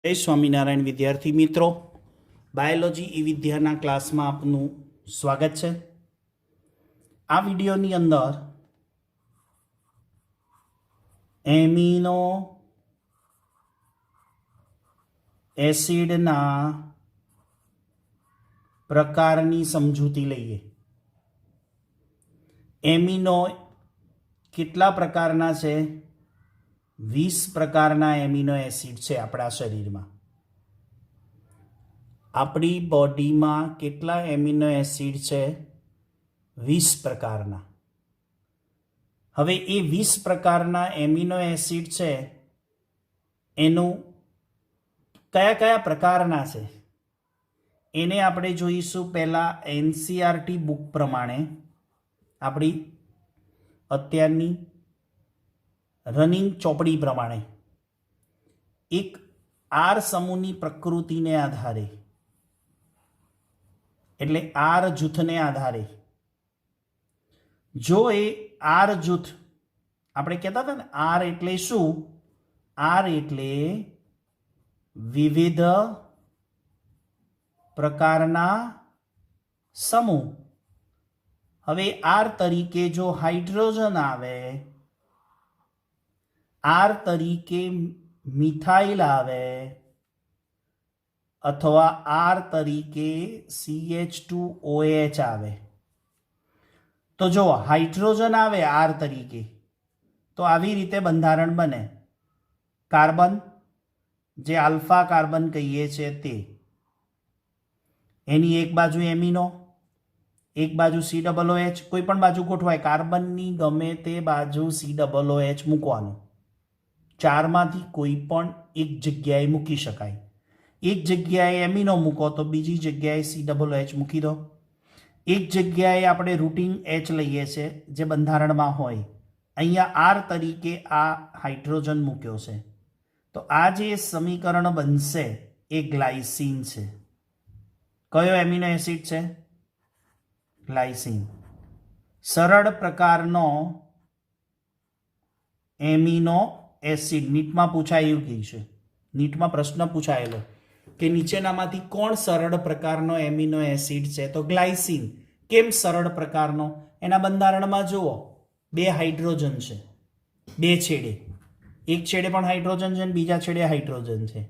જય સ્વામિનારાયણ વિદ્યાર્થી મિત્રો, બાયોલોજી ઈ વિદ્યાના ક્લાસમાં આપનું સ્વાગત છે। આ વિડીયોની અંદર એમિનો એસિડના પ્રકારની સમજૂતી લઈએ। એમિનો કેટલા પ્રકારના છે? 20 પ્રકારના એમિનો એસિડ છે આપણા શરીરમાં। આપણી બોડીમાં કેટલા એમિનો એસિડ છે? 20 પ્રકારના। હવે એ 20 પ્રકારના એમિનો એસિડ છે એનું કયા કયા પ્રકારના છે એને આપણે જોઈશું। પહેલાં એનસીઆરટી બુક પ્રમાણે આપણી અત્યારની રનિંગ ચોપડી પ્રમાણે એક આર સમૂહની પ્રકૃતિને આધારે, એટલે આર જૂથને આધારે, જો એ આર જૂથ આપણે કહેતા હતા ને, આર એટલે શું? આર એટલે વિવિધ પ્રકારના સમૂહ। હવે આર તરીકે જો હાઇડ્રોજન આવે, આર તરીકે મિથાઇલ આવે, અથવા આર તરીકે CH2OH આવે, તો જો હાઇડ્રોજન આવે આર તરીકે તો આવી રીતે બંધારણ બને। કાર્બન, જે આલ્ફા કાર્બન કહીએ છીએ તે, એની એક બાજુ એમિનો, એક બાજુ COOH, કોઈ પણ બાજુ ગોઠવાય, કાર્બનની ગમે તે બાજુ COOH મૂકવાનું। ચારમાંથી કોઈ પણ એક જગ્યાએ મૂકી શકાય। એક જગ્યાએ એમિનો મૂકો તો બીજી જગ્યાએ COOH મૂકી દો। એક જગ્યાએ આપણે રૂટિન H લઈએ છીએ જે બંધારણમાં હોય, અહીંયા આર તરીકે આ હાઇડ્રોજન મૂક્યો છે, તો આ જે સમીકરણ બનશે એ ગ્લાયસીન છે। કયો એમિનો એસિડ છે? ગ્લાયસીન। સરળ પ્રકારનો એમિનો એસિડ નીટમાં પૂછાયું ગયું છે, નીટમાં પ્રશ્ન પૂછાયેલો કે નીચેનામાંથી કોણ સરળ પ્રકારનો એમિનો એસિડ છે? તો ગ્લાયસીન। કેમ સરળ પ્રકારનો? એના બંધારણમાં જુઓ, 2 હાઇડ્રોજન છે, 2 છેડે, એક છેડે પણ હાઇડ્રોજન છે અને બીજા છેડે હાઇડ્રોજન છે।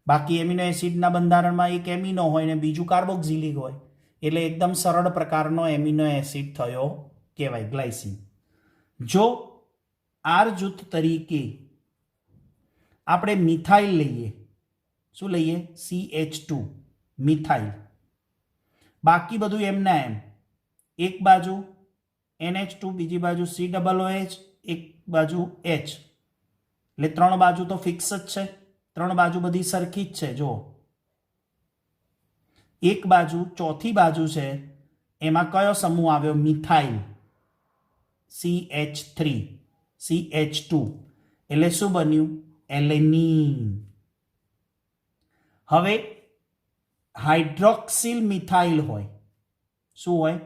બાકી એમિનો એસિડના બંધારણમાં એક એમિનો હોય ને બીજું કાર્બોક્સિલિક હોય, એટલે એકદમ સરળ પ્રકારનો એમિનો એસિડ થયો કહેવાય, ગ્લાયસીન। જો આર જૂથ તરીકે આપણે મિથાઇલ લઈએ, શું લઈએ? CH2 methyl. બાકી બધું એમના એમ, એક બાજુ NH2, બીજી બાજુ COOH, એક બાજુ H, એટલે 3 બાજુ તો ફિક્સ જ છે, 3 બાજુ બધી સરખી જ છે। જો એક બાજુ, ચોથી બાજુ છે, એમાં કયો સમૂહ આવ્યો? મિથાઇલ, CH3, CH2, એટલે શું બન્યું? એલેનિન। હવે હાઇડ્રોક્સિલ મિથાઇલ હોય, શું હોય?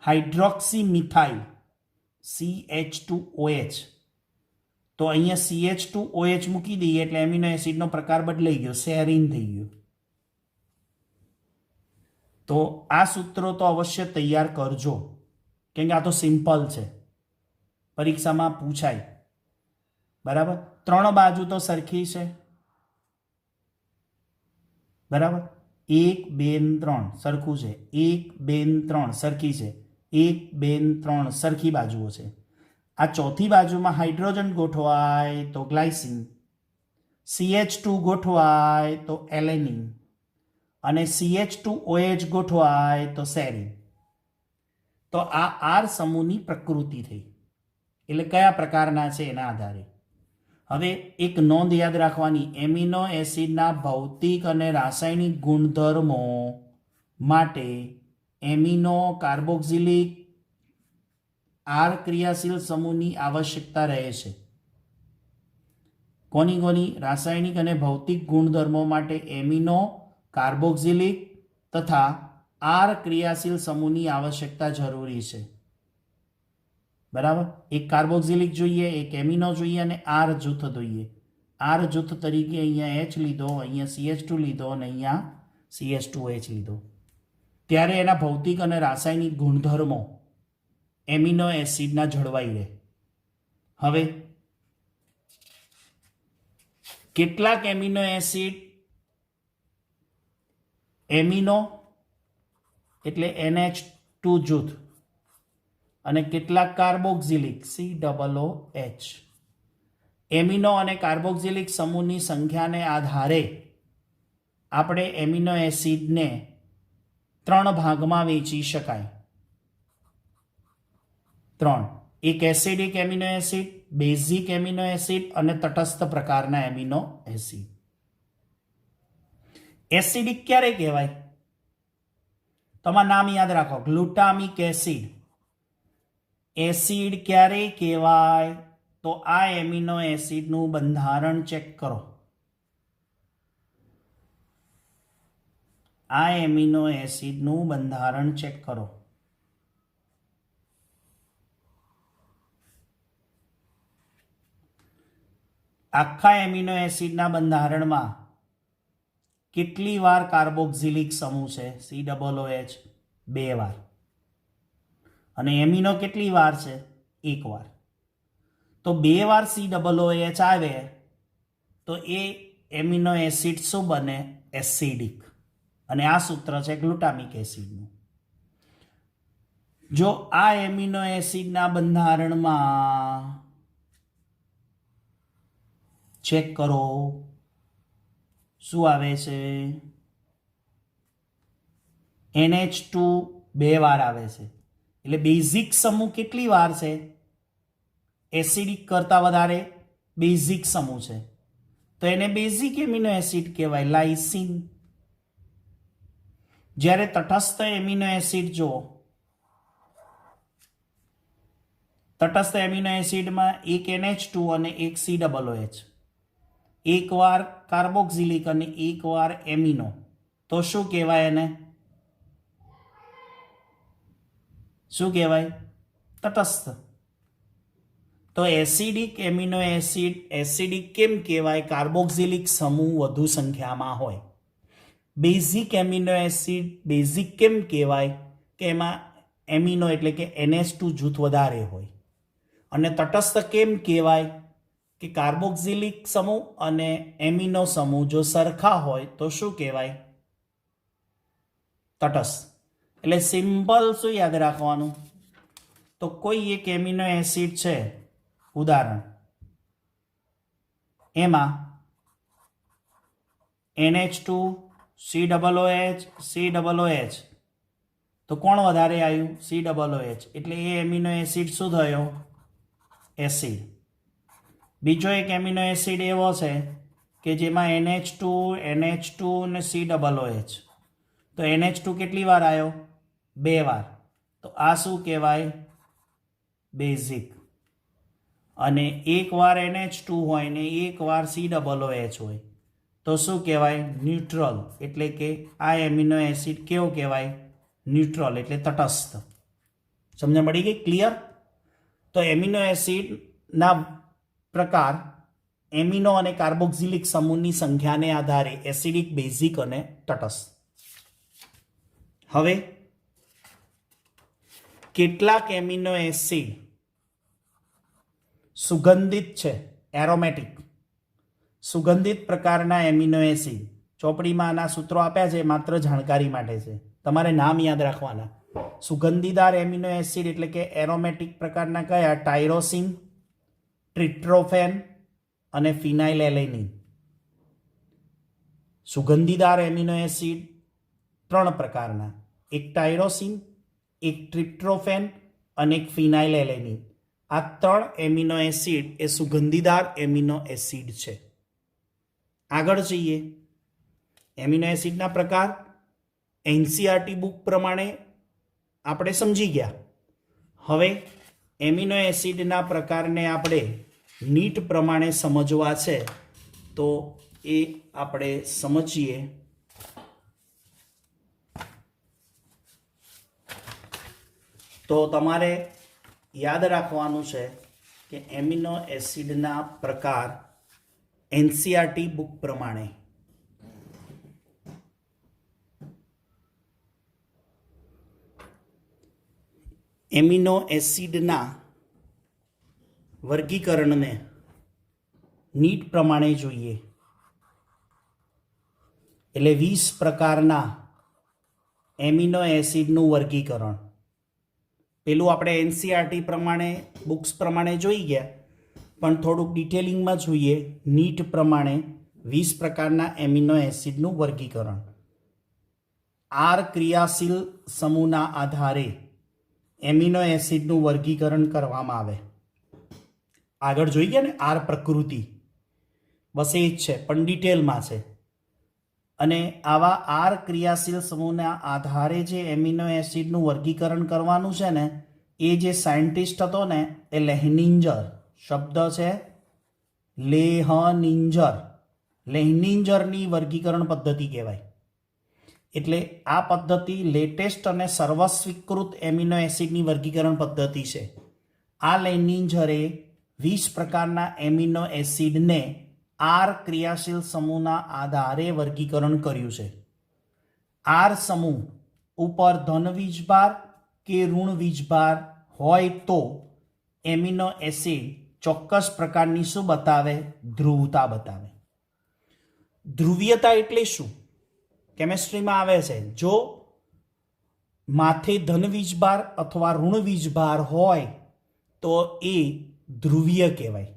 હાઇડ્રોક્સી મિથાઇલ, CH2OH, તો અહીંયા CH2OH મૂકી દઈએ એટલે એમિનો એસિડનો પ્રકાર બદલાઈ ગયો, સેરીન થઈ ગયો। તો આ સૂત્રો તો અવશ્ય તૈયાર કરજો, કેમ કે આ તો સિમ્પલ છે, પરીક્ષામાં પૂછાય, બરાબર? 3 બાજુ તો સરખી છે, બરાબર? 1 2 3 સરખું છે, 1 2 3 સરખી છે, 1 2 3 સરખી બાજુઓ છે। આ ચોથી બાજુમાં હાઇડ્રોજન ગોઠવાય તો ગ્લાયસીન, CH2 ગોઠવાય તો એલેનિન, અને CH2OH ગોઠવાય તો સેરીન। તો આ આર સમૂહની પ્રકૃતિ થઈ, એટલે કયા પ્રકારના છે એના આધારે। હવે એક નોંધ યાદ રાખવાની, એમિનો એસિડના ભૌતિક અને રાસાયણિક ગુણધર્મો માટે એમિનો કાર્બોક્સિલિક આર ક્રિયાશીલ સમૂહની આવશ્યકતા રહે છે। કોની કોની? રાસાયણિક અને ભૌતિક ગુણધર્મો માટે એમિનો કાર્બોક્સિલિક તથા આર ક્રિયાશીલ સમૂહની આવશ્યકતા જરૂરી છે, બરાબર? એક કાર્બોક્સિલિક જોઈએ, એક એમિનો જોઈએ અને આર જૂથ જોઈએ। આર જૂથ તરીકે અહીંયા એચ લીધો, અહીંયા CH2 લીધો અને અહીંયા CH2H લીધો, ત્યારે એના ભૌતિક અને રાસાયણિક ગુણધર્મો એમિનો એસિડના જળવાઈ રહે. હવે કેટલાક એમિનો એસિડ એમિનો એટલે NH2 જૂથ અને કેટલાક કાર્બોક્સિલિક COOH. એમિનો અને કાર્બોક્સિલિક સમૂહની સંખ્યાને આધારે આપણે એમિનો એસિડને 3 ભાગમાં વહેંચી શકાય. 3. એક acidic amino acid, basic amino acid અને તટસ્થ પ્રકારના એમિનો એસિડ. એસિડિક ક્યારે કહેવાય? તમારું નામ યાદ રાખો, ગ્લુટામિક એસિડ. એસિડ ક્યારે કહેવાય? તો આ એમિનો એસિડનું બંધારણ ચેક કરો. આ એમિનો એસિડનું બંધારણ ચેક કરો. આખા એમિનો એસિડના બંધારણમાં કેટલી વાર કાર્બોક્સિલિક સમૂહ છે? COOH 2 વાર. અને એમિનો કેટલી વાર છે? 1 વાર. તો 2 વાર COOH આવે તો એ એમિનો એસિડ શું બને? એસિડિક. અને આ સૂત્ર છે ગ્લુટામિક એસિડનું. જો આ એમિનો એસિડના બંધારણમાં ચેક કરો શું આવે છે? NH2 2 વાર આવે છે. એટલે બેઝિક સમૂહ કેટલી વાર છે? એસિડિક કરતા વધારે બેઝિક સમૂહ છે, તો એને બેઝિક એમિનો એસિડ કહેવાય, લાઇસિન. જ્યારે તટસ્થ એમિનો એસિડ જો, તટસ્થ એમિનો એસિડમાં એક NH2 અને એક COOH, એક વાર કાર્બોક્સિલિક અને એક વાર એમિનો, તો શું કહેવાય એને? શું કહેવાય? તટસ્થ. તો એસિડિક એમિનો એસિડ એસિડિક કેમ કહેવાય? કાર્બોક્સિલિક સમૂહ વધુ સંખ્યામાં હોય. બેઝિક એમિનો એસિડ બેઝિક કેમ કહેવાય? કે એમાં એમિનો એટલે કે NH2 જૂથ વધારે હોય. અને તટસ્થ કેમ કહેવાય? કે કાર્બોક્સિલિક સમૂહ અને એમિનો સમૂહ જો સરખા હોય તો શું કહેવાય? તટસ્થ. એટલે સિમ્પલ શું યાદ રાખવાનું? તો કોઈ એક એમિનો એસિડ છે, ઉદાહરણ એમાં NH2 COOH, તો કોણ વધારે આવ્યું? COOH. એટલે એ એમિનો એસિડ શું થયો? એસિડ. બીજો એક એમિનો એસિડ એવો છે કે જેમાં NH2 અને COOH, તો NH2 કેટલી વાર આવ્યો? 2 વાર. તો આ શું કહેવાય? બેઝિક. અને એક વાર NH2 હોય ને એક વાર COOH હોય તો શું કહેવાય? ન્યુટ્રલ. એટલે કે આ એમિનો એસિડ કેવો કહેવાય? ન્યુટ્રલ એટલે તટસ્થ. સમજ પડી ગઈ? ક્લિયર? તો એમિનો એસિડના પ્રકાર એમિનો અને કાર્બોક્સિલિક સમૂહની સંખ્યાને આધારે એસિડિક, બેઝિક અને તટસ્થ. હવે કેટલાક એમિનો એસિડ સુગંધિત છે, એરોમેટિક. સુગંધિત પ્રકારના એમિનો એસિડ, ચોપડીમાં આના સૂત્રો આપ્યા છે, માત્ર જાણકારી માટે છે, તમારે નામ યાદ રાખવાના. સુગંધીદાર એમિનો એસિડ એટલે કે એરોમેટિક પ્રકારના કયા? ટાયરોસિન, ટ્રિપ્ટોફેન અને ફિનાઇલેલેનિન. સુગંધીદાર એમિનો એસિડ 3 પ્રકારના, એક ટાયરોસિન, એક ટ્રિપ્ટોફેન અને એક ફિનાઇલેલેનિન. આ 3 એમિનો એસિડ એ સુગંધીદાર એમિનો એસિડ છે. આગળ જઈએ. એમિનો એસિડના પ્રકાર NCERT બુક પ્રમાણે આપણે સમજી ગયા. હવે એમિનો એસિડના પ્રકારને આપણે નીટ પ્રમાણે સમજવા છે, તો એ આપણે સમજીએ. તો તમારે યાદ રાખવાનું છે કે એમિનો એસિડના પ્રકાર એનસીઆરટી બુક પ્રમાણે એમિનો એસિડના વર્ગીકરણને નીટ પ્રમાણે જોઈએ એટલે 20 પ્રકારના એમિનો એસિડનું વર્ગીકરણ. પેલું આપણે એનસીઆરટી પ્રમાણે બુક્સ પ્રમાણે જોઈ ગયા, પણ થોડુંક ડિટેલિંગમાં જોઈએ. નીટ પ્રમાણે 20 પ્રકારના એમિનો એસિડનું વર્ગીકરણ. આર ક્રિયાશીલ સમૂહના આધારે એમિનો એસિડનું વર્ગીકરણ કરવામાં આવે. આગળ જોઈ ગયા ને આર પ્રકૃતિ, બસ એ જ છે પણ ડિટેલમાં છે. અને આવા આર ક્રિયાશીલ સમૂહના આધારે જે એમિનો એસિડનું વર્ગીકરણ કરવાનું છે ને, એ જે સાયન્ટિસ્ટ હતો ને એ લેહનિંજર, શબ્દ છે લેહનિંજર, લેહનિંજરની વર્ગીકરણ પદ્ધતિ કહેવાય. એટલે આ પદ્ધતિ લેટેસ્ટ અને સર્વસ્વીકૃત એમિનો એસિડની વર્ગીકરણ પદ્ધતિ છે. આ લેહનિંજરે 20 પ્રકારના એમિનો એસિડને આર ક્રિયાશીલ સમૂહના આધારે વર્ગીકરણ કર્યું છે. આર સમૂહ ઉપર ધન વીજભાર કે ઋણ વીજભાર હોય તો એમિનો એસિડ ચોક્કસ પ્રકારની શું બતાવે? ધ્રુવતા બતાવે. ધ્રુવીયતા એટલે શું? કેમેસ્ટ્રીમાં આવે છે. જો માથે ધન વીજભાર અથવા ઋણ વીજભાર હોય તો એ ધ્રુવીય કહેવાય.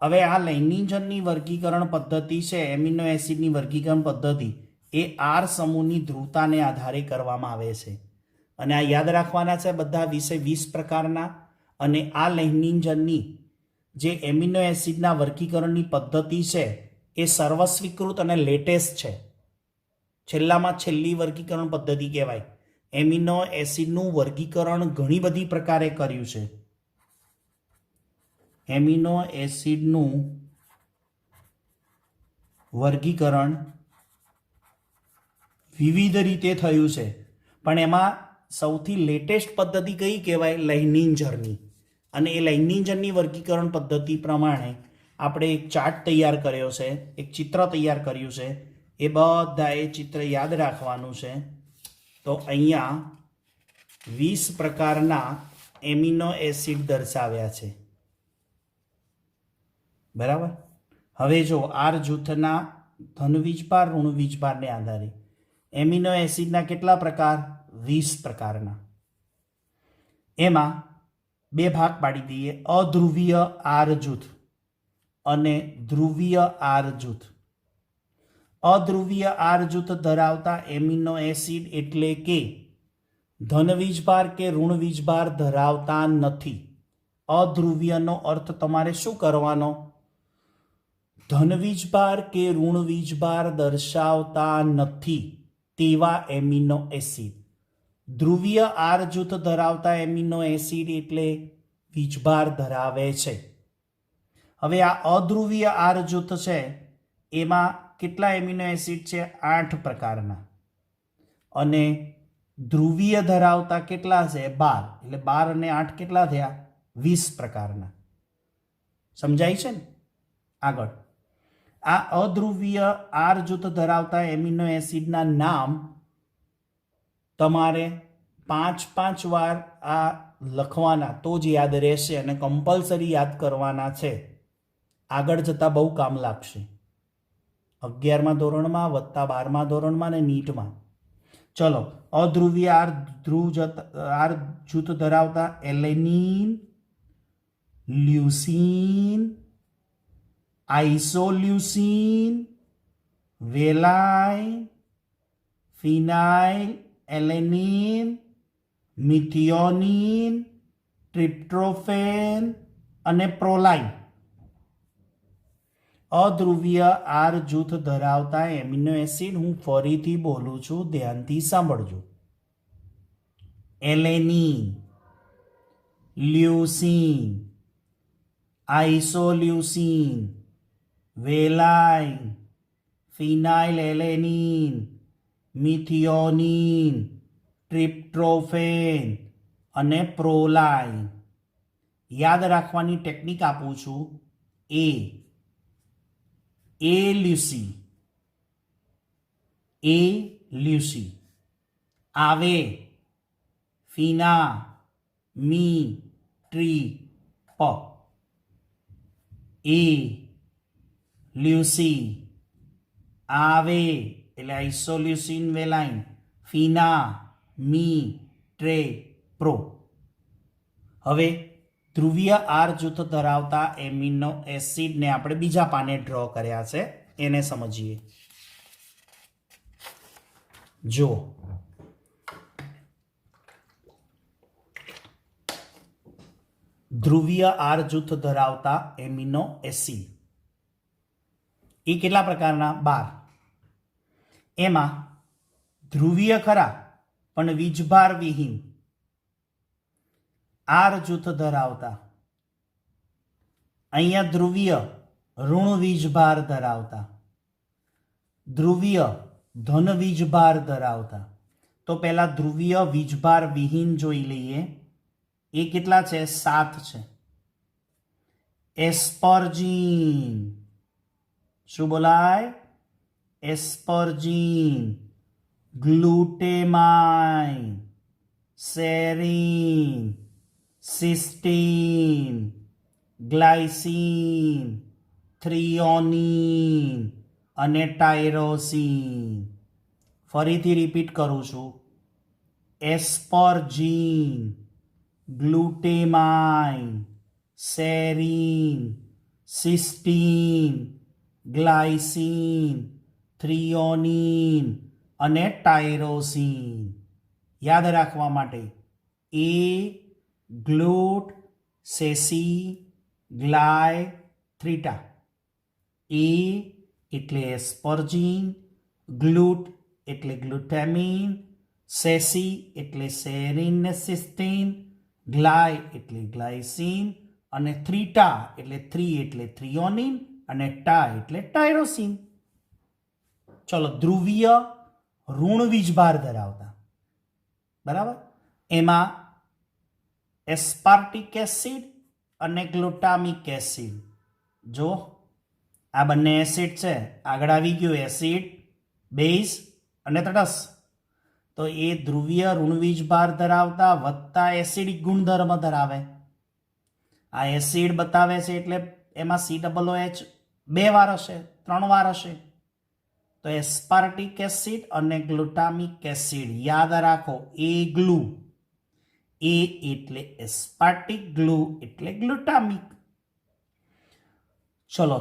હવે આ લેહનિંજરની વર્ગીકરણ પદ્ધતિ છે, એમિનો એસિડની વર્ગીકરણ પદ્ધતિ, એ આર સમૂહની ધ્રુવતાને આધારે કરવામાં આવે છે. અને આ યાદ રાખવાના છે બધા વિશે 20 પ્રકારના. અને આ લેહનિંજરની જે એમિનો એસિડના વર્ગીકરણની પદ્ધતિ છે એ સર્વસ્વીકૃત અને લેટેસ્ટ છે. છેલ્લામાં છેલ્લી વર્ગીકરણ પદ્ધતિ કહેવાય. એમિનો એસિડનું વર્ગીકરણ ઘણી બધી પ્રકારે કર્યું છે. એમિનો એસિડનું વર્ગીકરણ વિવિધ રીતે થયું છે, પણ એમાં સૌથી લેટેસ્ટ પદ્ધતિ કઈ કહેવાય? લેહનિંજરની. અને એ લેહનિંજરની વર્ગીકરણ પદ્ધતિ પ્રમાણે આપણે એક ચાર્ટ તૈયાર કર્યો છે, એક ચિત્ર તૈયાર કર્યું છે. એ બધા એ ચિત્ર યાદ રાખવાનું છે. તો અહીંયા 20 પ્રકારના એમિનો એસિડ દર્શાવ્યા છે. બરાબર. હવે જો આર જૂથના ધન વીજભાર ઋણ વીજભારને આધારે એમિનો એસિડના કેટલા પ્રકાર? 20 પ્રકારના. એમાં બે ભાગ પાડી દઈએ, અધ્રુવીય આર જૂથ અને ધ્રુવીય આર જૂથ. અધ્રુવીય આર જૂથ ધરાવતા એમિનો એસિડ એટલે કે ધન વીજભાર કે ઋણ વીજભાર ધરાવતા નથી. અધ્રુવીયનો અર્થ તમારે શું કરવાનો? ધન વીજભાર કે ઋણ વીજભાર દર્શાવતા નથી તેવા એમિનો એસિડ. ધ્રુવીય આર જૂથ ધરાવતા એમિનો એસિડ એટલે વીજભાર ધરાવે છે. હવે આ અધ્રુવીય આર જૂથ છે એમાં કેટલા એમિનો એસિડ છે? 8 પ્રકારના. અને ધ્રુવીય ધરાવતા કેટલા છે? 12. એટલે 12 અને 8 કેટલા થયા? 20 પ્રકારના. સમજાય છે ને? આગળ આ અધ્રુવીય આર જૂથ ધરાવતા એમિનો એસિડના નામ તમારે 5 વાર આ લખવાના, તો જ યાદ રહેશે. અને કમ્પલસરી યાદ કરવાના છે. આગળ જતાં બહુ કામ લાગશે. 11મા ધોરણમાં વત્તા 12મા ધોરણમાં ને નીટમાં. ચલો, અધ્રુવીય આર જૂથ ધરાવતા એલેનિન, લ્યુસીન, આઇસોલ્યુસીન, વેલાઇન, ફિનાઇલ એલેનિન, મિથિયોનિન, ટ્રિપ્ટોફેન અને પ્રોલાઇન. અધ્રુવીય આર જૂથ ધરાવતા એમિનો એસિડ હું ફરીથી બોલું છું, ધ્યાનથી સાંભળજો. એલેનિન, લ્યુસીન, આઇસોલ્યુસીન, વેલાઇન, ફિનાઇલ એલેનિન, મિથિયોનિન, ટ્રિપ્ટોફેન અને પ્રોલાઇન. યાદ રાખવાની ટેકનિક આપું છું. એ એ લ્યુસી, આવે, ફીના, મી, ટ્રી, પ, એ લ્યુસી, આવે એટલે આઇસોલ્યુસિન વેલાઇન, ફીના, મી, ટ્રે, પ્રો. હવે ધ્રુવીય આર જૂથ ધરાવતા એમિનો એસિડને આપણે બીજા પાને ડ્રો કર્યા છે, એને સમજીએ. જો ધ્રુવીય આર જૂથ ધરાવતા એમિનો એસિડ એ કેટલા પ્રકારના? 12. એમાં ધ્રુવીય ખરા પણ વીજભાર વિહીન આર જૂથ ધરાવતા, અહીંયા ધ્રુવીય ઋણ વીજભાર ધરાવતા, ધ્રુવીય ધન વીજભાર ધરાવતા. તો પહેલા ધ્રુવીય વીજભાર વિહીન જોઈ લઈએ. એ કેટલા છે? 7 છે. એસ્પર્જીન, શું બોલાય? એસ્પર્જીન, ગ્લુટેમાઇન, સેરીન, સિસ્ટીન, ગ્લાયસીન, થ્રીઓનિન અને ટાયરોસિન. ફરીથી રિપીટ કરું છું. એસ્પર્જીન, ગ્લુટેમાઇન, સેરીન, સિસ્ટીન, ગ્લાયસીન, થ્રીઓનિન અને ટાયરોસિન. યાદ રાખવા માટે એ ગ્લુટ, સેસી, ગ્લાય, થ્રીટા. એ એટલે એસ્પર્જીન, ગ્લુટ એટલે ગ્લુટામિન, સેસી એટલે સેરીન ને સિસ્ટીન, ગ્લાય એટલે ગ્લાયસીન અને થ્રીટા એટલે 3 એટલે થ્રીઓનિન અને ટા એટલે ટાયરોસિન. ચલો, ધ્રુવીય ઋણ વીજભાર ધરાવતા, બરાબર, એમાં એસ્પાર્ટિક એસિડ અને ગ્લુટામિક એસિડ. જો આ બંને એસિડ છે, આગળ આવી ગયું એસિડ, બેઝ અને તટસ્થ. તો એ ધ્રુવીય ઋણવીજભાર ધરાવતા વત્તા એસિડિક ગુણધર્મ ધરાવે. આ એસિડ બતાવે છે એટલે એમાં COOH 2 વાર હશે, 3 વાર હશે. તો એસ્પાર્ટિક એસિડ અને ગ્લુટામિક એસિડ યાદ રાખો. એ ગ્લુ, એ એટલે એસ્પાર્ટિક, ગ્લુ એટલે ગ્લુટામિક. ચલો,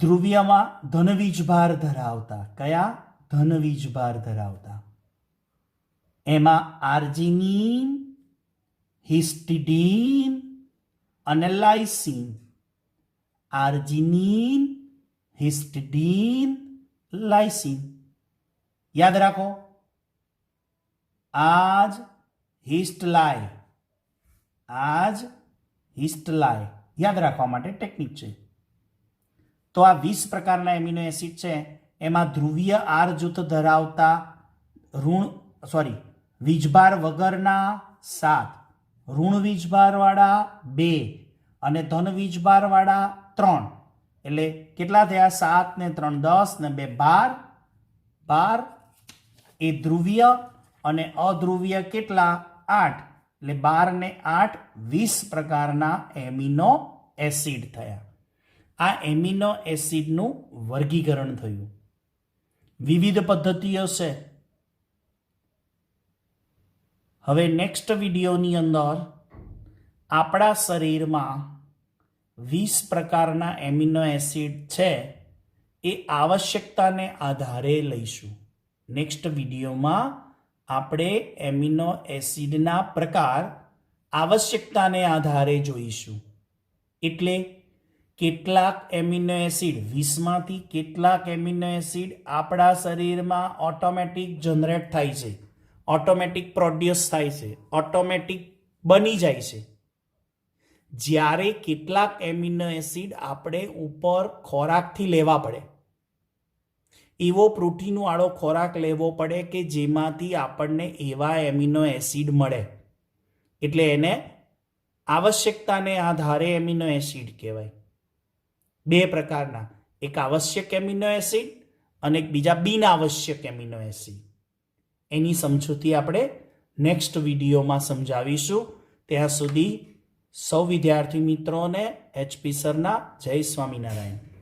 ધ્રુવીયમાં ધનવીજભાર ધરાવતા, કયા? ધનવીજભાર ધરાવતા. એમાં આર્જિનિન, હિસ્ટિડીન અને લાઇસિન. Arginine, હિસ્ટિડીન, lysine. યાદ રાખો. આજ હિસ્ટલાય, આજ હિસ્ટલાય. યાદ રાખવા માટે ટેકનિક છે. તો આ 20 પ્રકારના એમિનો એસિડ છે. એમાં ધ્રુવીય આર જૂથ ધરાવતા વીજભાર વગરના 7, ઋણ વીજભારવાળા 2 અને ધન વીજભારવાળા 3. એટલે કેટલા થયા? 7 ને 3 10 ને 2 12. એ ધ્રુવીય અને અધ્રુવીય કેટલા? 8. એટલે 12 ને 8 20 પ્રકારના એમિનો એસિડ થયા. આ એમિનો એસિડનું વર્ગીકરણ થયું. વિવિધ પદ્ધતિઓ છે. હવે નેક્સ્ટ વિડીયોની અંદર આપણા શરીરમાં 20 પ્રકારના એમિનો એસિડ છે એ આવશ્યકતાને આધારે લઈશું. નેક્સ્ટ વિડીયોમાં આપણે એમિનો એસિડના પ્રકાર આવશ્યકતાને આધારે જોઈશું. એટલે કેટલાક એમિનો એસિડ, 20માંથી કેટલાક એમિનો એસિડ આપણા શરીરમાં ઓટોમેટિક જનરેટ થાય છે, ઓટોમેટિક પ્રોડ્યુસ થાય છે, ઓટોમેટિક બની જાય છે. જ્યારે કેટલાક એમિનો એસિડ આપણે ઉપર ખોરાકથી લેવા પડે, એવો પ્રોટીનવાળો ખોરાક લેવો પડે કે જેમાંથી આપણને એવા એમિનો એસિડ મળે. એટલે એને આવશ્યકતાને આધારે એમિનો એસિડ કહેવાય. 2 પ્રકારના, એક આવશ્યક એમિનો એસિડ અને એક બીજા બિનઆવશ્યક એમિનો એસિડ. એની સમજૂતી આપણે નેક્સ્ટ વિડીયોમાં સમજાવીશું. ત્યાં સુધી સૌ વિદ્યાર્થી મિત્રોને HP સરના જય સ્વામિનારાયણ.